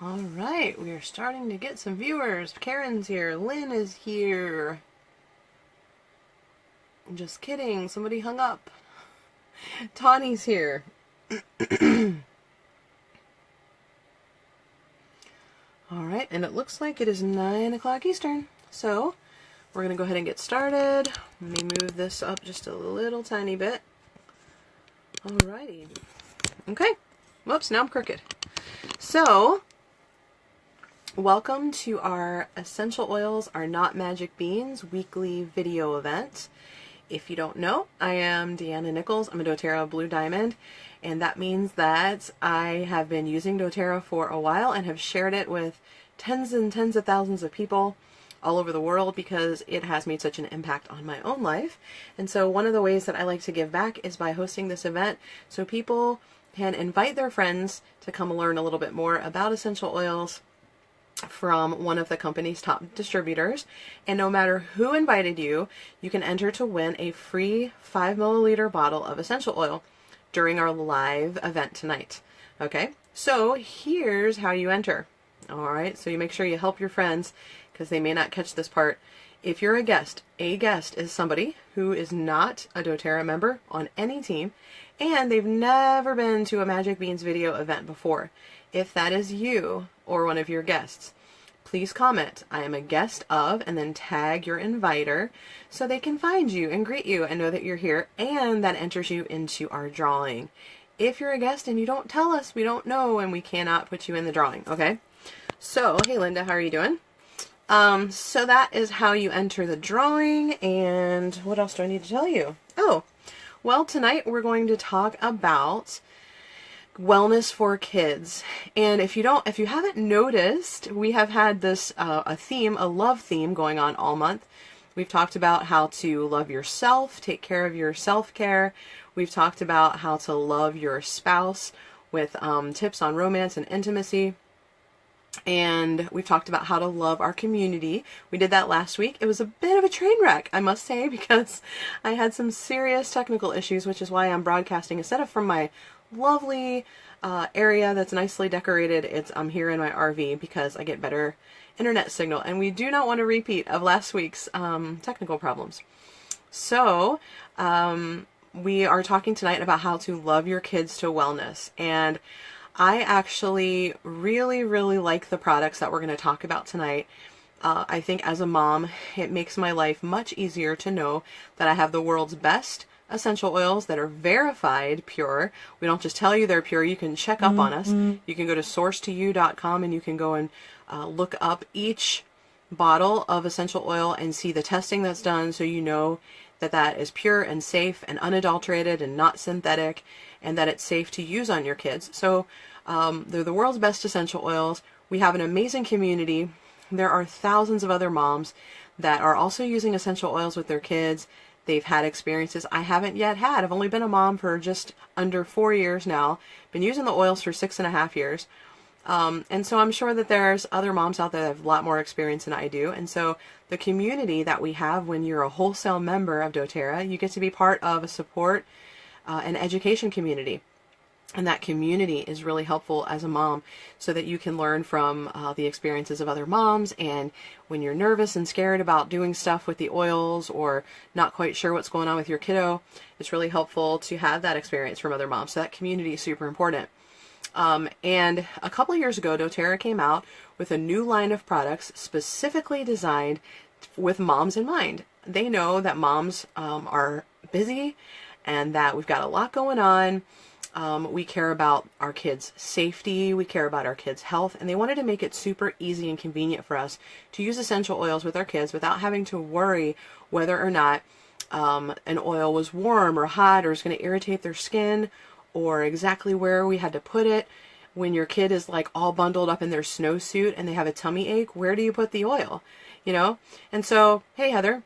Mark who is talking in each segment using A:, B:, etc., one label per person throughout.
A: All right, we are starting to get some viewers. Karen's here. Lynn is here. Just kidding. Somebody hung up. Tawny's here. All right, and it looks like it is 9 o'clock Eastern. So we're going to go ahead and get started. Let me move this up just a little tiny bit. All righty. Okay. Whoops, now I'm crooked. So, welcome to our Essential Oils Are Not Magic Beans weekly video event. If you don't know, I am Deanna Nichols. I'm a doTERRA Blue Diamond, and that means that I have been using doTERRA for a while and have shared it with tens and tens of thousands of people all over the world because it has made such an impact on my own life. And so one of the ways that I like to give back is by hosting this event so people can invite their friends to come learn a little bit more about essential oils from one of the company's top distributors. And no matter who invited you, you can enter to win a free 5 milliliter bottle of essential oil during our live event tonight. Okay, so here's how you enter. All right, so you make sure you help your friends because they may not catch this part. If you're a guest is somebody who is not a doTERRA member on any team and they've never been to a Magic Beans video event before. If that is you or one of your guests, please comment, "I am a guest of," and then tag your inviter so they can find you and greet you and know that you're here, and that enters you into our drawing. If you're a guest and you don't tell us, we don't know and we cannot put you in the drawing, okay? So, hey Linda, how are you doing? So that is how you enter the drawing, and what else do I need to tell you? Oh, well, tonight we're going to talk about wellness for kids. And if you haven't noticed, we have had this a love theme going on all month. We've talked about how to love yourself, take care of your self-care. We've talked about how to love your spouse with tips on romance and intimacy. And we've talked about how to love our community. We did that last week. It was a bit of a train wreck, I must say, because I had some serious technical issues, which is why I'm broadcasting instead of from my lovely area that's nicely decorated. I'm here in my RV because I get better internet signal, and we do not want a repeat of last week's technical problems. So we are talking tonight about how to love your kids to wellness, and I actually really like the products that we're going to talk about tonight. I think as a mom, it makes my life much easier to know that I have the world's best essential oils that are verified pure. We don't just tell you they're pure. You can check up on us. You can go to sourcetoyou.com and you can go and look up each bottle of essential oil and see the testing that's done, so you know that that is pure and safe and unadulterated and not synthetic, and that it's safe to use on your kids. So they're the world's best essential oils. We have an amazing community. There are thousands of other moms that are also using essential oils with their kids. They've had experiences I haven't yet had. I've only been a mom for just under 4 years now. Been using the oils for 6.5 years. And so I'm sure that there's other moms out there that have a lot more experience than I do. And so the community that we have when you're a wholesale member of doTERRA, you get to be part of a support and education community. And that community is really helpful as a mom so that you can learn from the experiences of other moms. And when you're nervous and scared about doing stuff with the oils or not quite sure what's going on with your kiddo, it's really helpful to have that experience from other moms. So that community is super important. And a couple of years ago, doTERRA came out with a new line of products specifically designed with moms in mind. They know that moms are busy and that we've got a lot going on. We care about our kids' safety, we care about our kids' health, and they wanted to make it super easy and convenient for us to use essential oils with our kids without having to worry whether or not an oil was warm or hot or was going to irritate their skin, or exactly where we had to put it. When your kid is like all bundled up in their snowsuit and they have a tummy ache, where do you put the oil? You know? And so, hey Heather.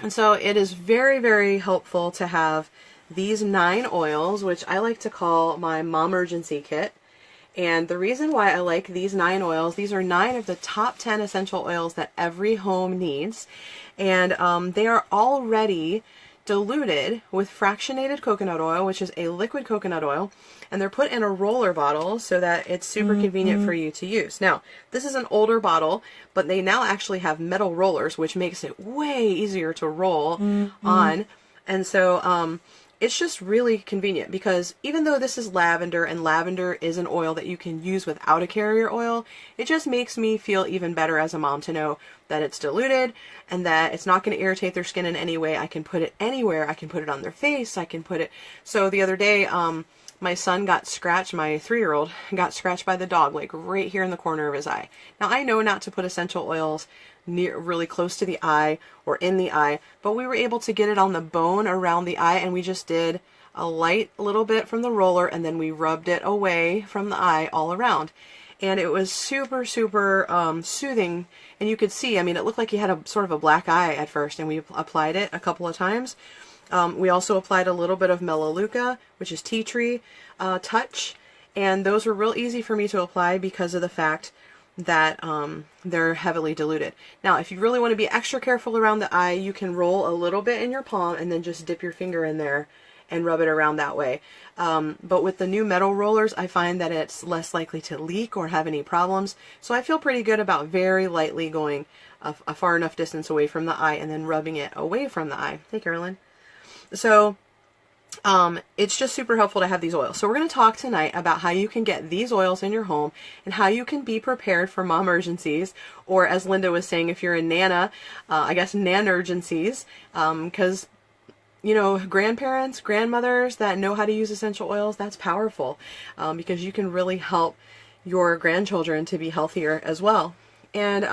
A: And so it is very helpful to have these 9 oils, which I like to call my Mommergency kit. And the reason why I like these 9 oils, these are 9 of the top 10 essential oils that every home needs. And they are all ready diluted with fractionated coconut oil, which is a liquid coconut oil, and they're put in a roller bottle so that it's super convenient for you to use. Now, this is an older bottle, but they now actually have metal rollers, which makes it way easier to roll on. And so it's just really convenient, because even though this is lavender, and lavender is an oil that you can use without a carrier oil, it just makes me feel even better as a mom to know that it's diluted and that it's not going to irritate their skin in any way. I can put it anywhere. I can put it on their face. I can put it. So the other day, my son got scratched, my 3-year-old got scratched by the dog, like right here in the corner of his eye. Now, I know not to put essential oils really close to the eye or in the eye, but we were able to get it on the bone around the eye, and we just did a light little bit from the roller, and then we rubbed it away from the eye all around. And it was super, super soothing, and you could see, I mean, it looked like he had a sort of a black eye at first, and we applied it a couple of times. We also applied a little bit of Melaleuca, which is tea tree touch, and those were real easy for me to apply because of the fact that they're heavily diluted. Now, if you really want to be extra careful around the eye, you can roll a little bit in your palm and then just dip your finger in there and rub it around that way. But with the new metal rollers, I find that it's less likely to leak or have any problems. So I feel pretty good about very lightly going a far enough distance away from the eye and then rubbing it away from the eye. Hey, Carolyn. So it's just super helpful to have these oils. So we're going to talk tonight about how you can get these oils in your home and how you can be prepared for mom-urgencies, or as Linda was saying, if you're a nana, I guess nan-urgencies, because you know, grandparents, grandmothers that know how to use essential oils, that's powerful, because you can really help your grandchildren to be healthier as well. And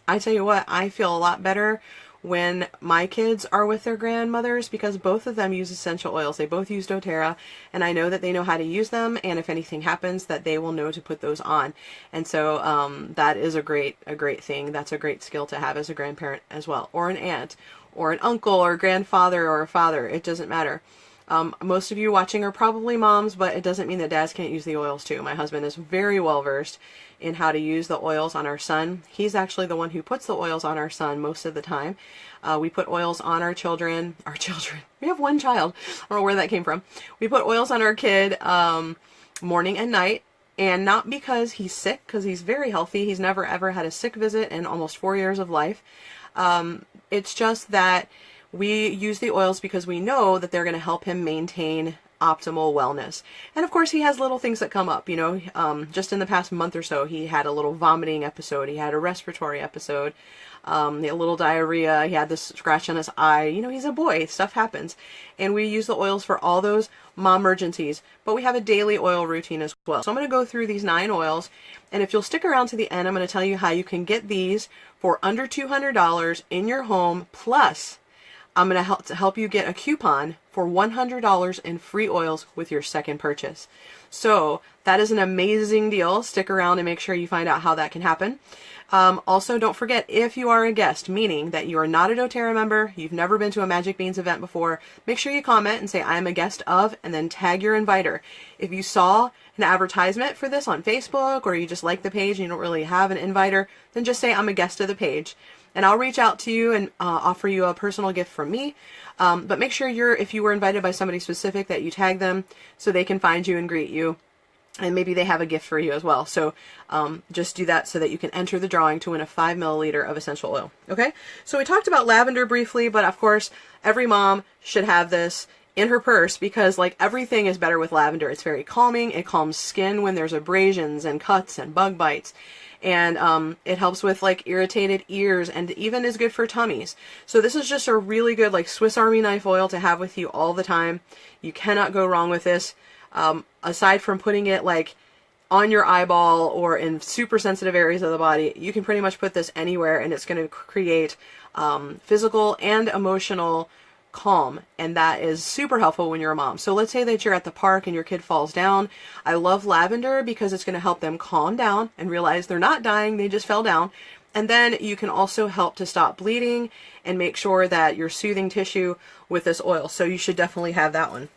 A: I tell you what, I feel a lot better when my kids are with their grandmothers, because both of them use essential oils. They both use doTERRA, and I know that they know how to use them, and if anything happens, that they will know to put those on. And so that is a great thing. That's a great skill to have as a grandparent as well, or an aunt, or an uncle, or grandfather, or a father. It doesn't matter. Most of you watching are probably moms, but it doesn't mean that dads can't use the oils too. My husband is very well versed in how to use the oils on our son. He's actually the one who puts the oils on our son most of the time. We put oils on our children. We have one child. I don't know where that came from. We put oils on our kid morning and night, and not because he's sick, because he's very healthy. He's never ever had a sick visit in almost 4 years of life. It's just that we use the oils because we know that they're going to help him maintain optimal wellness. And of course, he has little things that come up, you know, just in the past month or so, he had a little vomiting episode, he had a respiratory episode, a little diarrhea, he had this scratch on his eye. You know, he's a boy, stuff happens. And we use the oils for all those mom-urgencies, but we have a daily oil routine as well. So I'm going to go through these 9 oils, and if you'll stick around to the end, I'm going to tell you how you can get these for under $200 in your home, plus I'm going to help you get a coupon for $100 in free oils with your second purchase. So that is an amazing deal. Stick around and make sure you find out how that can happen. Also, don't forget, if you are a guest, meaning that you are not a doTERRA member, you've never been to a Magic Beans event before, make sure you comment and say, I am a guest of, and then tag your inviter. If you saw an advertisement for this on Facebook, or you just like the page and you don't really have an inviter, then just say, I'm a guest of the page. And I'll reach out to you and offer you a personal gift from me. But make sure if you were invited by somebody specific, that you tag them so they can find you and greet you. And maybe they have a gift for you as well. So just do that so that you can enter the drawing to win a 5 milliliter of essential oil. Okay? So we talked about lavender briefly, but of course, every mom should have this in her purse, because like everything is better with lavender. It's very calming. It calms skin when there's abrasions and cuts and bug bites. And it helps with like irritated ears, and even is good for tummies. So this is just a really good like Swiss Army knife oil to have with you all the time. You cannot go wrong with this. Aside from putting it like on your eyeball or in super sensitive areas of the body, you can pretty much put this anywhere, and it's going to create physical and emotional calm, and that is super helpful when you're a mom. So let's say that you're at the park and your kid falls down. I love lavender because it's going to help them calm down and realize they're not dying, they just fell down. And then you can also help to stop bleeding and make sure that you're soothing tissue with this oil. So you should definitely have that one.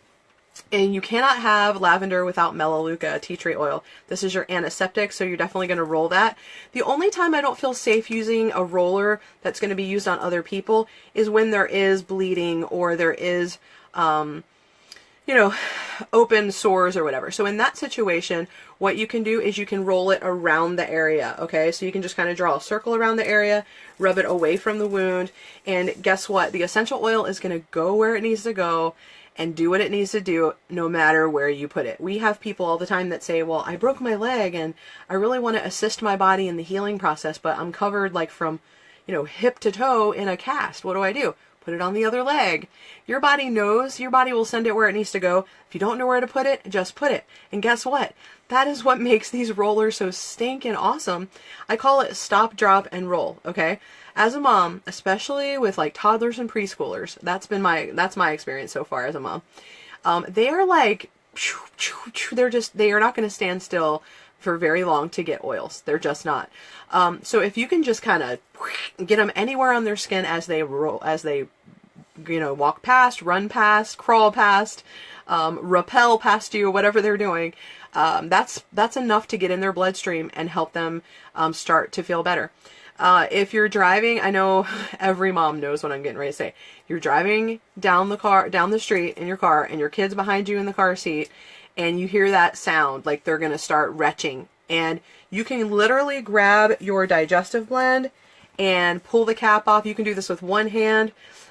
A: And you cannot have lavender without melaleuca, tea tree oil. This is your antiseptic, so you're definitely going to roll that. The only time I don't feel safe using a roller that's going to be used on other people is when there is bleeding or there is, you know, open sores or whatever. So in that situation, what you can do is you can roll it around the area, okay? So you can just kind of draw a circle around the area, rub it away from the wound, and guess what? The essential oil is going to go where it needs to go and do what it needs to do no matter where you put it. We have people all the time that say, well, I broke my leg and I really want to assist my body in the healing process, but I'm covered like from, you know, hip to toe in a cast. What do I do? Put it on the other leg. Your body knows. Your body will send it where it needs to go. If you don't know where to put it, just put it. And guess what? That is what makes these rollers so stinking awesome. I call it stop, drop, and roll, okay? As a mom, especially with like toddlers and preschoolers, that's my experience so far as a mom. They are like, they are not going to stand still for very long to get oils. They're just not. So if you can just kind of get them anywhere on their skin as they roll, as they, you know, walk past, run past, crawl past, rappel past you, whatever they're doing, that's enough to get in their bloodstream and help them start to feel better. If you're driving, I know every mom knows what I'm getting ready to say. You're driving down the street in your car, and your kid's behind you in the car seat, and you hear that sound like they're going to start retching. And you can literally grab your Digestive Blend and pull the cap off. You can do this with one hand,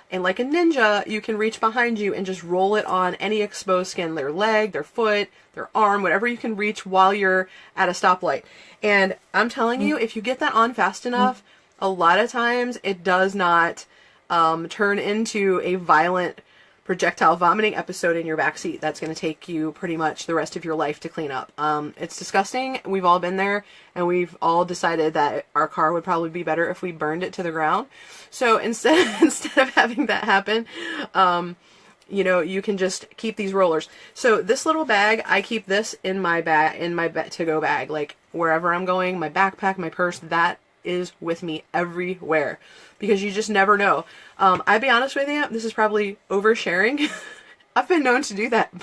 A: and like a ninja, you can reach behind you and just roll it on any exposed skin, their leg, their foot, their arm, whatever you can reach while you're at a stoplight. And I'm telling you, if you get that on fast enough, a lot of times it does not turn into a violent projectile vomiting episode in your backseat that's going to take you pretty much the rest of your life to clean up. It's disgusting. We've all been there, and we've all decided that our car would probably be better if we burned it to the ground. So instead of having that happen, you know, you can just keep these rollers. So this little bag, I keep this in my to-go bag, like wherever I'm going, my backpack, my purse, that is with me everywhere, because you just never know. I'll be honest with you, this is probably oversharing. I've been known to do that.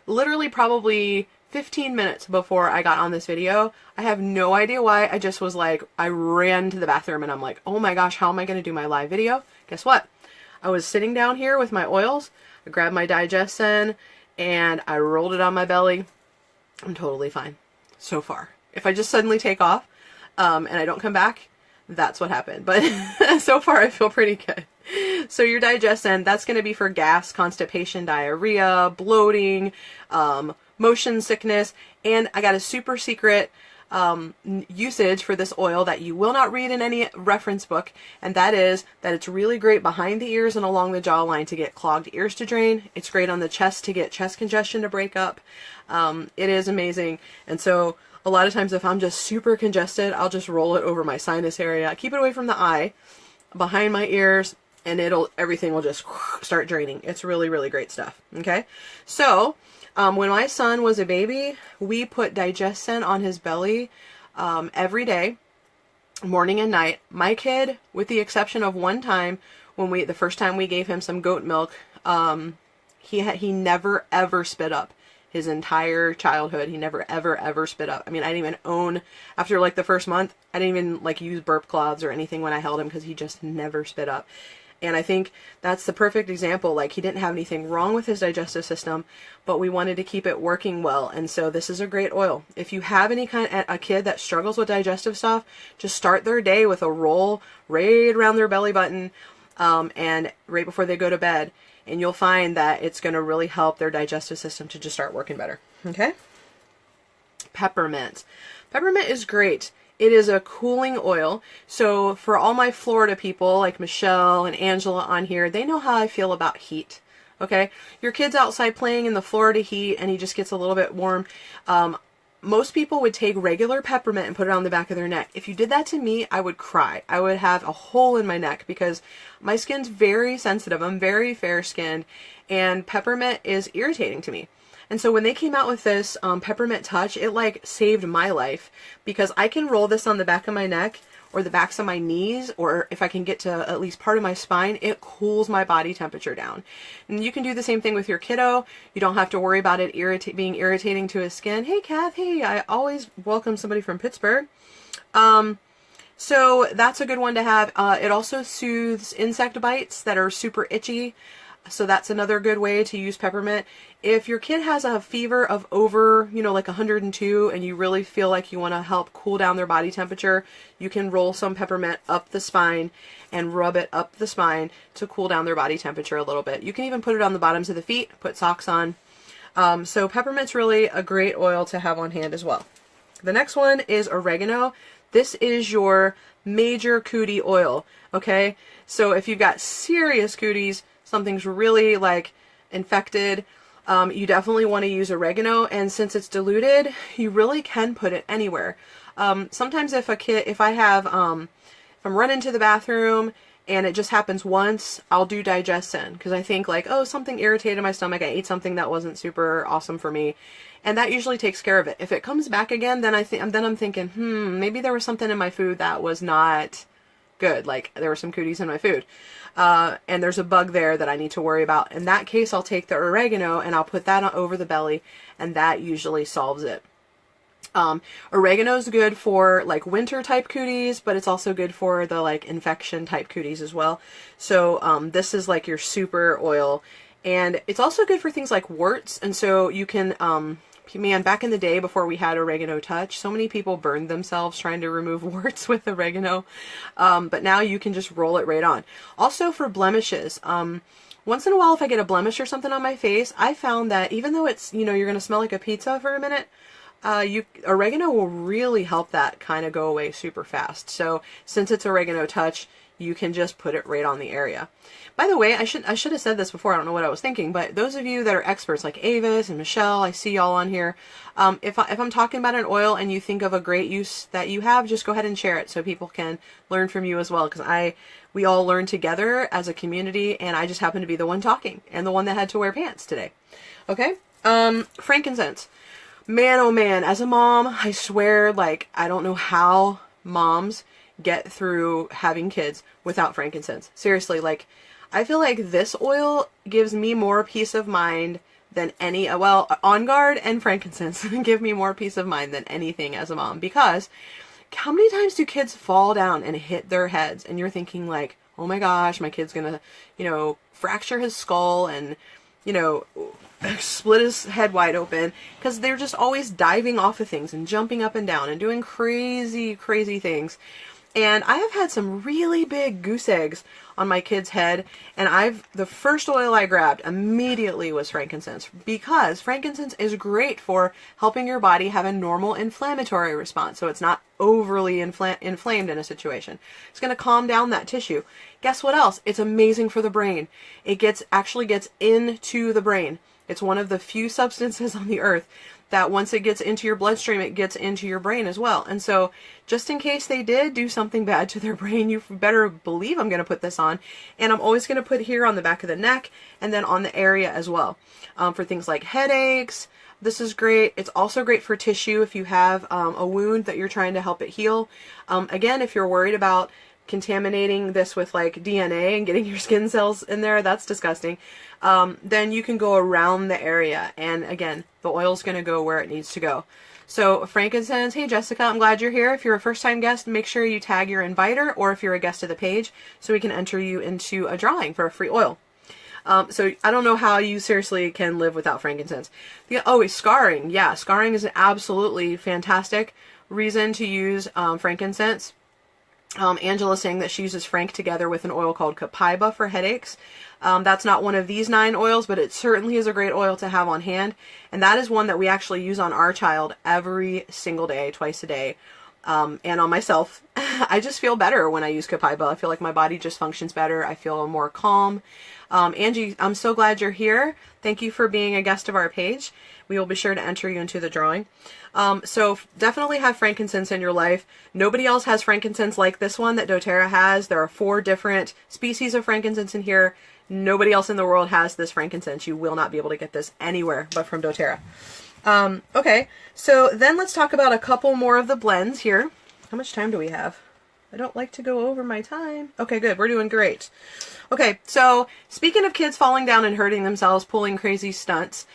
A: Literally probably 15 minutes before I got on this video, I have no idea why, I just was like, I ran to the bathroom and I'm like, oh my gosh, how am I going to do my live video? Guess what? I was sitting down here with my oils, I grabbed my Digestive, and I rolled it on my belly. I'm totally fine so far. If I just suddenly take off, and I don't come back, that's what happened. But so far I feel pretty good. So your Digestive, that's going to be for gas, constipation, diarrhea, bloating, motion sickness, and I got a super secret usage for this oil that you will not read in any reference book, and that is that it's really great behind the ears and along the jawline to get clogged ears to drain. It's great on the chest to get chest congestion to break up. It is amazing. And so a lot of times if I'm just super congested, I'll just roll it over my sinus area, keep it away from the eye, behind my ears, and everything will just start draining. It's really, really great stuff. Okay, so when my son was a baby, we put Digestive on his belly every day, morning and night. My kid, with the exception of one time when the first time we gave him some goat milk, he never ever spit up. His entire childhood, he never ever spit up. I mean, I didn't even own, after like the first month, I didn't even like use burp cloths or anything when I held him, because he just never spit up. And I think that's the perfect example. Like, he didn't have anything wrong with his digestive system, but we wanted to keep it working well. And so this is a great oil. If you have a kid that struggles with digestive stuff, just start their day with a roll right around their belly button, and right before they go to bed. And you'll find that it's going to really help their digestive system to just start working better. Okay? Peppermint. Peppermint is great. It is a cooling oil. So for all my Florida people like Michelle and Angela on here, they know how I feel about heat. Okay? Your kid's outside playing in the Florida heat and he just gets a little bit warm. Most people would take regular peppermint and put it on the back of their neck. If you did that to me, I would cry. I would have a hole in my neck because my skin's very sensitive. I'm very fair-skinned, and peppermint is irritating to me. And so when they came out with this Peppermint Touch, it like saved my life, because I can roll this on the back of my neck or the backs of my knees, or if I can get to at least part of my spine, it cools my body temperature down. And you can do the same thing with your kiddo. You don't have to worry about it being irritating to his skin. Hey, Kath. Hey, I always welcome somebody from Pittsburgh. So that's a good one to have. It also soothes insect bites that are super itchy. So that's another good way to use peppermint. If your kid has a fever of over, you know, like 102, and you really feel like you want to help cool down their body temperature, you can roll some peppermint up the spine and rub it up the spine to cool down their body temperature a little bit. You can even put it on the bottoms of the feet, put socks on. So peppermint's really a great oil to have on hand as well. The next one is oregano. This is your major cootie oil, okay? So if you've got serious cooties, something's really like infected, you definitely want to use oregano, and since it's diluted, you really can put it anywhere. Sometimes if I'm running to the bathroom and it just happens once, I'll do Digestive, because I think like, oh, something irritated my stomach, I ate something that wasn't super awesome for me, and that usually takes care of it. If it comes back again, then I'm thinking, maybe there was something in my food that was not good, like there were some cooties in my food. And there's a bug there that I need to worry about. In that case, I'll take the oregano and I'll put that over the belly, and that usually solves it. Oregano is good for like winter type cooties, but it's also good for the like infection type cooties as well. So this is like your super oil, and it's also good for things like warts. And so you can, man, back in the day before we had Oregano Touch, so many people burned themselves trying to remove warts with oregano. But now you can just roll it right on. Also for blemishes, once in a while if I get a blemish or something on my face, I found that even though it's, you know, you're going to smell like a pizza for a minute, oregano will really help that kind of go away super fast. So since it's Oregano Touch, you can just put it right on the area. By the way, I should have said this before, I don't know what I was thinking, but those of you that are experts like Avis and Michelle, I see y'all on here. If I'm talking about an oil and you think of a great use that you have, just go ahead and share it so people can learn from you as well, because we all learn together as a community, and I just happen to be the one talking and the one that had to wear pants today. Okay? Frankincense. Man, oh man, as a mom, I swear, like, I don't know how moms get through having kids without frankincense. Seriously, like, I feel like this oil gives me more peace of mind than any, well, On Guard and frankincense give me more peace of mind than anything as a mom, because how many times do kids fall down and hit their heads and you're thinking like, oh my gosh, my kid's gonna, you know, fracture his skull and, you know, split his head wide open, because they're just always diving off of things and jumping up and down and doing crazy, crazy things. And I have had some really big goose eggs on my kid's head, and the first oil I grabbed immediately was frankincense, because frankincense is great for helping your body have a normal inflammatory response, so it's not overly inflamed in a situation. It's going to calm down that tissue. Guess what else? It's amazing for the brain. It actually gets into the brain. It's one of the few substances on the earth that once it gets into your bloodstream, it gets into your brain as well. And so just in case they did do something bad to their brain, you better believe I'm going to put this on. And I'm always going to put here on the back of the neck and then on the area as well. For things like headaches, this is great. It's also great for tissue if you have a wound that you're trying to help it heal. Again, if you're worried about contaminating this with like DNA and getting your skin cells in there, that's disgusting. Then you can go around the area, and again, the oil's going to go where it needs to go. So frankincense, hey Jessica, I'm glad you're here. If you're a first-time guest, make sure you tag your inviter, or if you're a guest of the page, so we can enter you into a drawing for a free oil. So I don't know how you seriously can live without frankincense. Scarring. Yeah, scarring is an absolutely fantastic reason to use frankincense. Angela's saying that she uses frank together with an oil called copaiba for headaches. That's not one of these 9 oils, but it certainly is a great oil to have on hand. And that is one that we actually use on our child every single day, twice a day. And on myself. I just feel better when I use copaiba. I feel like my body just functions better. I feel more calm. Angie, I'm so glad you're here. Thank you for being a guest of our page. We will be sure to enter you into the drawing. So definitely have frankincense in your life. Nobody else has frankincense like this one that doTERRA has. There are 4 different species of frankincense in here. Nobody else in the world has this frankincense. You will not be able to get this anywhere but from doTERRA. Okay, so then let's talk about a couple more of the blends here. How much time do we have? I don't like to go over my time. Okay, good. We're doing great. Okay, so speaking of kids falling down and hurting themselves, pulling crazy stunts,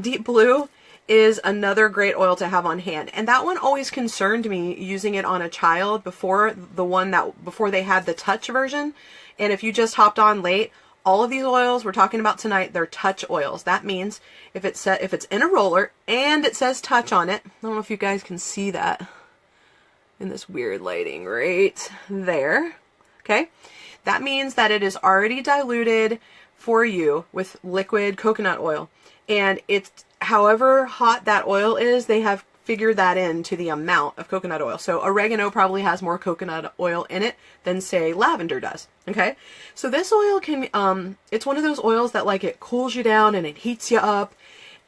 A: Deep Blue is another great oil to have on hand. And that one always concerned me using it on a child before before they had the Touch version. And if you just hopped on late, all of these oils we're talking about tonight, they're touch oils. That means if it's in a roller and it says touch on it, I don't know if you guys can see that in this weird lighting right there. Okay. That means that it is already diluted for you with liquid coconut oil. And it's however hot that oil is, they have figured that into the amount of coconut oil. So oregano probably has more coconut oil in it than, say, lavender does. Okay? So this oil can, it's one of those oils that, like, it cools you down and it heats you up.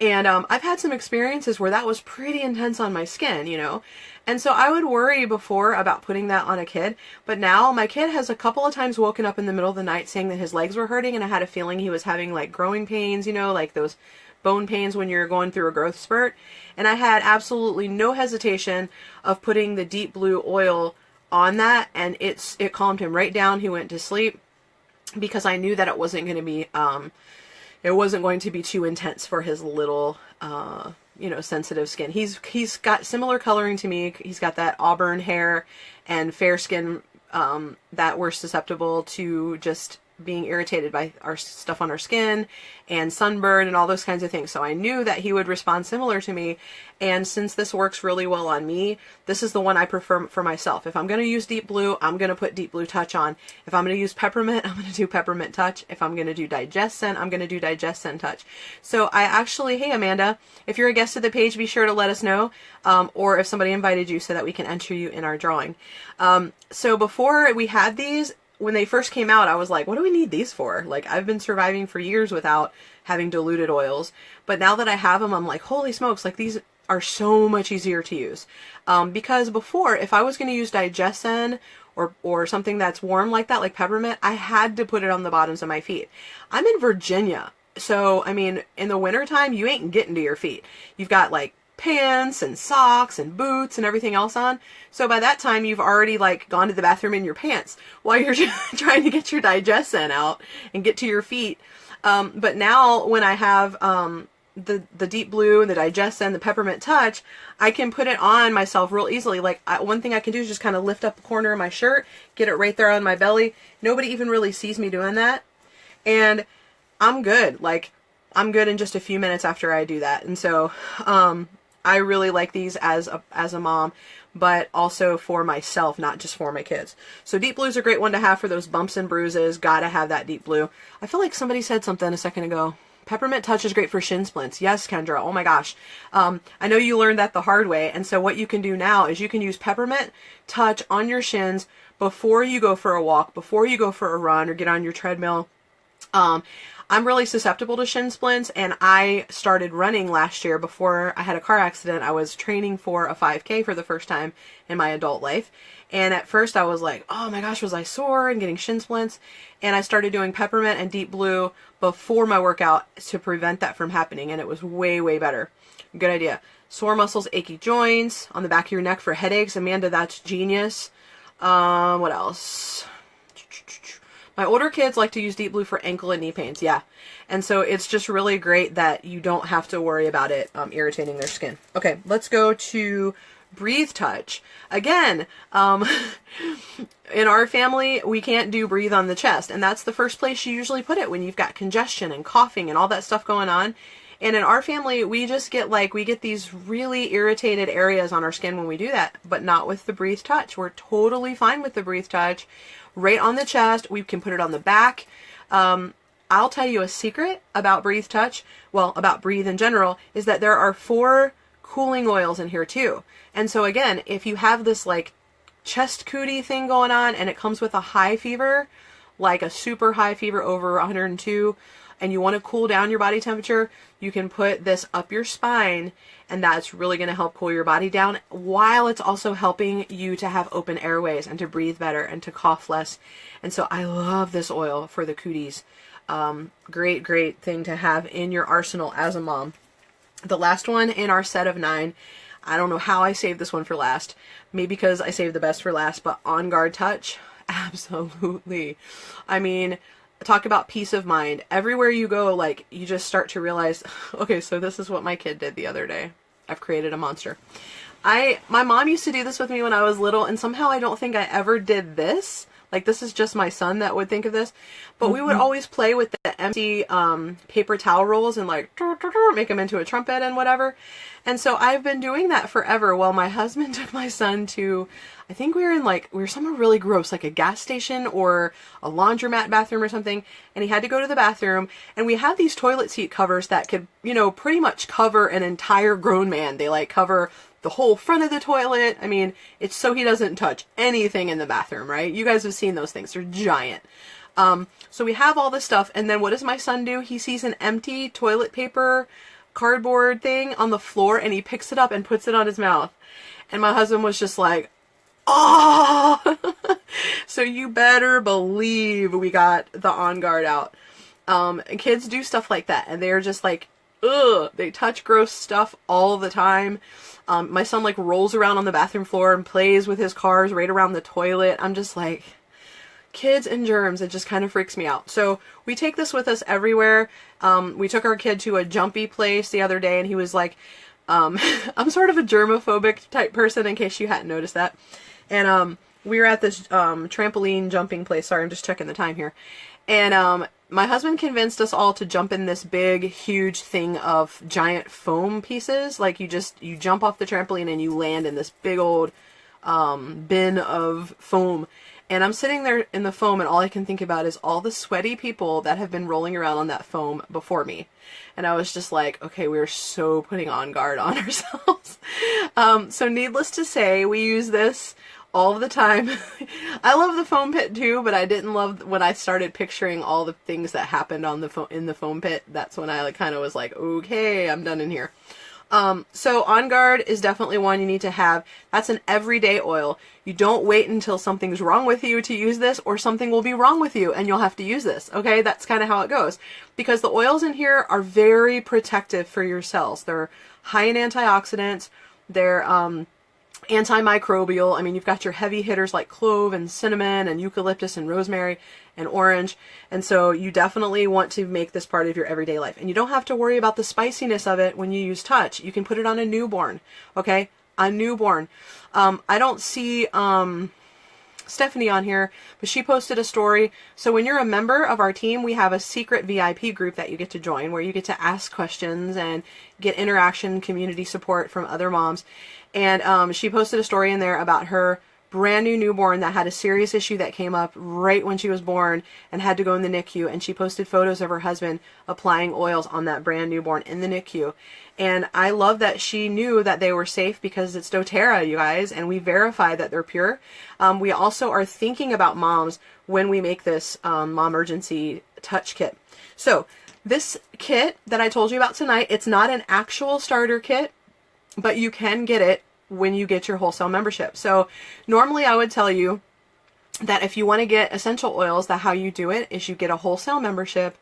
A: And I've had some experiences where that was pretty intense on my skin, you know. And so I would worry before about putting that on a kid. But now my kid has a couple of times woken up in the middle of the night saying that his legs were hurting, and I had a feeling he was having like growing pains, you know, like those bone pains when you're going through a growth spurt. And I had absolutely no hesitation of putting the Deep Blue oil on that, and it calmed him right down. He went to sleep because I knew that it wasn't going to be too intense for his little you know, sensitive skin. He's got similar coloring to me. He's got that auburn hair and fair skin that we're susceptible to just being irritated by our stuff on our skin and sunburn and all those kinds of things. So I knew that he would respond similar to me. And since this works really well on me, this is the one I prefer for myself. If I'm going to use Deep Blue, I'm going to put Deep Blue Touch on. If I'm going to use Peppermint, I'm going to do Peppermint Touch. If I'm going to do Digescent, I'm going to do Digescent Touch. So I actually, hey Amanda, if you're a guest of the page, be sure to let us know, or if somebody invited you so that we can enter you in our drawing. So before we had these, when they first came out, I was like, what do we need these for? Like, I've been surviving for years without having diluted oils. But now that I have them, I'm like, holy smokes, like these are so much easier to use. Because before, if I was going to use Digescent or something that's warm like that, like peppermint, I had to put it on the bottoms of my feet. I'm in Virginia. So, I mean, in the wintertime, you ain't getting to your feet. You've got like pants and socks and boots and everything else on. So by that time you've already like gone to the bathroom in your pants while you're trying to get your Digescent out and get to your feet. But now when I have the Deep Blue and the Digescent, the Peppermint Touch, I can put it on myself real easily. Like one thing I can do is just kind of lift up the corner of my shirt, get it right there on my belly. Nobody even really sees me doing that. And I'm good. Like I'm good in just a few minutes after I do that. And so, I really like these as a mom, but also for myself, not just for my kids. So Deep Blue is a great one to have for those bumps and bruises. Gotta have that Deep Blue. I feel like somebody said something a second ago. Peppermint Touch is great for shin splints. Yes, Kendra. Oh my gosh. I know you learned that the hard way. And so what you can do now is you can use Peppermint Touch on your shins before you go for a walk, before you go for a run or get on your treadmill. I'm really susceptible to shin splints, and I started running last year before I had a car accident. I was training for a 5K for the first time in my adult life. And at first I was like, oh my gosh, was I sore and getting shin splints? And I started doing Peppermint and Deep Blue before my workout to prevent that from happening. And it was way, way better. Good idea. Sore muscles, achy joints, on the back of your neck for headaches. Amanda, that's genius. What else? My older kids like to use Deep Blue for ankle and knee pains, yeah. And so it's just really great that you don't have to worry about it irritating their skin. Okay, let's go to Breathe Touch. Again, in our family, we can't do breathe on the chest, and that's the first place you usually put it when you've got congestion and coughing and all that stuff going on. And in our family, we just get we get these really irritated areas on our skin when we do that, but not with the Breathe Touch. We're totally fine with the Breathe Touch. Right on the chest, we can put it on the back. I'll tell you a secret about Breathe Touch, well, about Breathe in general, is that there are 4 cooling oils in here too. And so again, if you have this like chest cootie thing going on and it comes with a high fever, like a super high fever over 102, and you want to cool down your body temperature, you can put this up your spine, and that's really going to help cool your body down while it's also helping you to have open airways and to breathe better and to cough less. And so I love this oil for the cooties. Great, great thing to have in your arsenal as a mom. The last one in our set of 9, I don't know how I saved this one for last. Maybe because I saved the best for last, but On Guard Touch, absolutely. I mean, talk about peace of mind. Everywhere you go, like, you just start to realize, okay, so this is what my kid did the other day. I've created a monster. My mom used to do this with me when I was little, and somehow I don't think I ever did this. Like, this is just my son that would think of this. But we would always play with the empty paper towel rolls and, like, make them into a trumpet and whatever. And so I've been doing that forever. Well, my husband took my son to, I think we were somewhere really gross, like a gas station or a laundromat bathroom or something. And he had to go to the bathroom. And we had these toilet seat covers that could, you know, pretty much cover an entire grown man. They, like, cover the whole front of the toilet. I mean, it's so he doesn't touch anything in the bathroom, right? You guys have seen those things. They're giant. So we have all this stuff, and then what does my son do? He sees an empty toilet paper cardboard thing on the floor, and he picks it up and puts it on his mouth. And my husband was just like, oh! So you better believe we got the On Guard out. And kids do stuff like that, and they're just like, ugh, they touch gross stuff all the time. My son, like, rolls around on the bathroom floor and plays with his cars right around the toilet. I'm just like, kids and germs, it just kind of freaks me out. So we take this with us everywhere. We took our kid to a jumpy place the other day, and he was like, I'm sort of a germophobic type person, in case you hadn't noticed that. And we were at this trampoline jumping place. Sorry, I'm just checking the time here. And my husband convinced us all to jump in this big, huge thing of giant foam pieces. Like, you jump off the trampoline and you land in this big old bin of foam. And I'm sitting there in the foam, and all I can think about is all the sweaty people that have been rolling around on that foam before me. And I was just like, okay, we're so putting On Guard on ourselves. So needless to say, we use this all the time. I love the foam pit too, but I didn't love when I started picturing all the things that happened on the in the foam pit. That's when I kind of was like, okay, I'm done in here. So On Guard is definitely one you need to have. That's an everyday oil. You don't wait until something's wrong with you to use this, or something will be wrong with you and you'll have to use this. Okay, that's kind of how it goes. Because the oils in here are very protective for your cells. They're high in antioxidants. They're antimicrobial. I mean, you've got your heavy hitters like clove and cinnamon and eucalyptus and rosemary and orange. And so you definitely want to make this part of your everyday life. And you don't have to worry about the spiciness of it when you use Touch. You can put it on a newborn, okay? A newborn. I don't see Stephanie on here, but she posted a story. So when you're a member of our team, we have a secret VIP group that you get to join, where you get to ask questions and get interaction, community support from other moms. And she posted a story in there about her brand new newborn that had a serious issue that came up right when she was born and had to go in the NICU. And she posted photos of her husband applying oils on that brand newborn in the NICU. And I love that she knew that they were safe, because it's doTERRA, you guys, and we verify that they're pure. We also are thinking about moms when we make this Mommergency Touch kit. So this kit that I told you about tonight, it's not an actual starter kit, but you can get it when you get your wholesale membership. So normally I would tell you that if you want to get essential oils, that how you do it is you get a wholesale membership,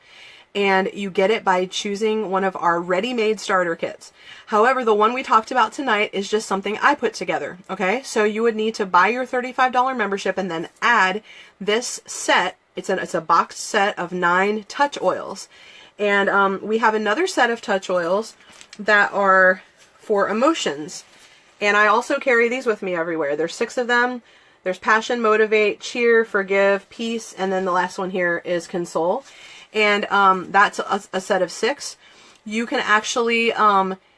A: and you get it by choosing one of our ready-made starter kits. However, the one we talked about tonight is just something I put together, okay? So you would need to buy your $35 membership and then add this set. It's a boxed set of 9 touch oils. And we have another set of touch oils that are for emotions. And I also carry these with me everywhere. There's 6 of them. There's Passion, Motivate, Cheer, Forgive, Peace, and then the last one here is Console. And that's a set of 6. You can actually,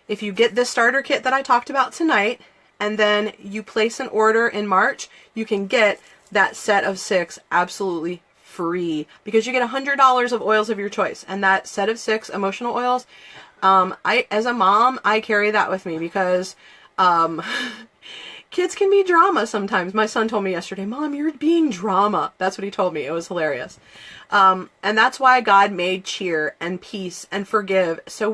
A: if you get this starter kit that I talked about tonight, and then you place an order in March, you can get that set of 6 absolutely free, because you get $100 of oils of your choice. And that set of 6 emotional oils, as a mom, I carry that with me, because kids can be drama sometimes. My son told me yesterday, Mom, you're being drama. That's what he told me. It was hilarious. And that's why God made Cheer and Peace and Forgive. So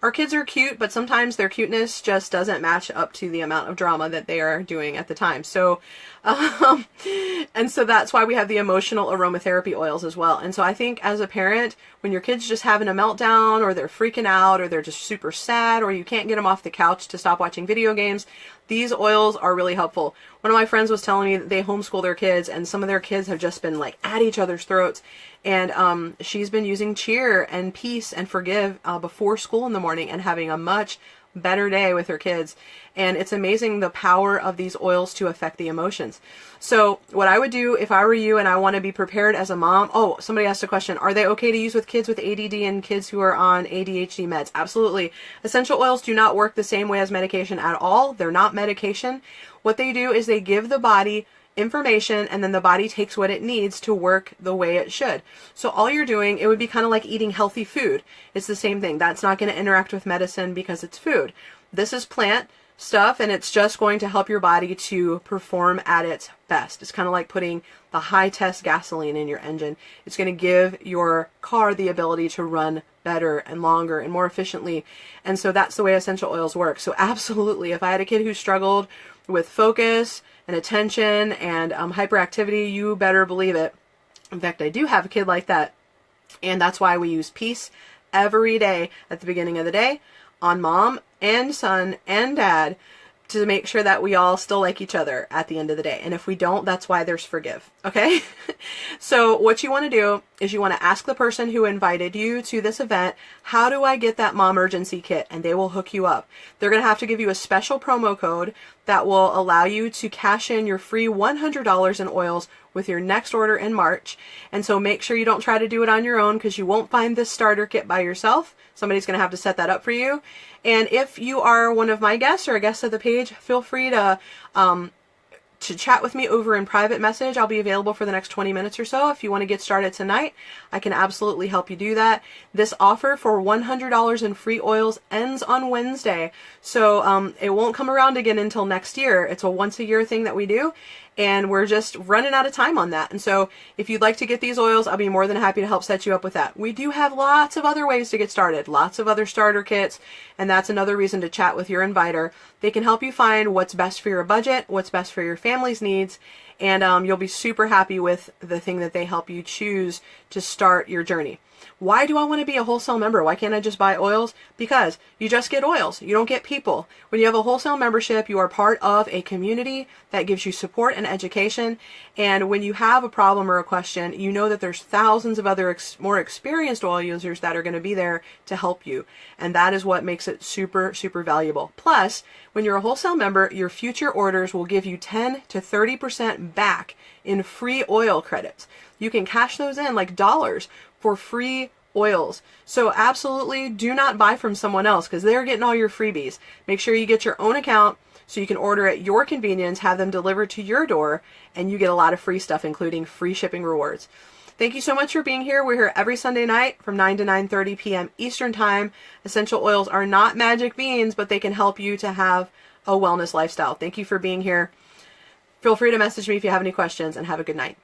A: our kids are cute, but sometimes their cuteness just doesn't match up to the amount of drama that they are doing at the time. So, and so that's why we have the emotional aromatherapy oils as well. And so I think as a parent, when your kid's just having a meltdown, or they're freaking out, or they're just super sad, or you can't get them off the couch to stop watching video games, these oils are really helpful. One of my friends was telling me that they homeschool their kids, and some of their kids have just been like at each other's throats. And she's been using Cheer and Peace and Forgive before school in the morning, and having a much better day with her kids. And it's amazing the power of these oils to affect the emotions. So what I would do if I were you and I want to be prepared as a mom. Oh, somebody asked a question. Are they okay to use with kids with ADD and kids who are on ADHD meds? Absolutely. Essential oils do not work the same way as medication at all. They're not medication. What they do is they give the body information, and then the body takes what it needs to work the way it should. So all you're doing, it would be kind of like eating healthy food. It's the same thing. That's not going to interact with medicine because it's food. This is plant stuff, and it's just going to help your body to perform at its best. It's kind of like putting the high-test gasoline in your engine. It's going to give your car the ability to run better and longer and more efficiently. And so that's the way essential oils work. So absolutely, if I had a kid who struggled with focus and attention and hyperactivity, you better believe it. In fact, I do have a kid like that, and that's why we use Peace every day at the beginning of the day on mom and son and dad, to make sure that we all still like each other at the end of the day. And if we don't, that's why there's Forgive. Okay? So what you want to do is you want to ask the person who invited you to this event, how do I get that Momurgency kit? And they will hook you up. They're going to have to give you a special promo code that will allow you to cash in your free $100 in oils with your next order in March. And so make sure you don't try to do it on your own, because you won't find this starter kit by yourself. Somebody's going to have to set that up for you. And if you are one of my guests or a guest of the page, feel free to chat with me over in private message. I'll be available for the next 20 minutes or so. If you want to get started tonight, I can absolutely help you do that. This offer for $100 in free oils ends on Wednesday. So it won't come around again until next year. It's a once a year thing that we do, and we're just running out of time on that. And so if you'd like to get these oils, I'll be more than happy to help set you up with that. We do have lots of other ways to get started, lots of other starter kits, and that's another reason to chat with your inviter. They can help you find what's best for your budget, what's best for your family's needs, and you'll be super happy with the thing that they help you choose to start your journey. Why do I want to be a wholesale member? Why can't I just buy oils? Because you just get oils. You don't get people. When you have a wholesale membership, you are part of a community that gives you support and education. And when you have a problem or a question, you know that there's thousands of other more experienced oil users that are going to be there to help you. And that is what makes it super, super valuable. Plus, when you're a wholesale member, your future orders will give you 10 to 30% back in free oil credits. You can cash those in like dollars for free oils. So absolutely do not buy from someone else, because they're getting all your freebies. Make sure you get your own account so you can order at your convenience, have them delivered to your door, and you get a lot of free stuff, including free shipping rewards. Thank you so much for being here. We're here every Sunday night from 9 to 9:30 p.m. Eastern Time. Essential oils are not magic beans, but they can help you to have a wellness lifestyle. Thank you for being here. Feel free to message me if you have any questions, and have a good night.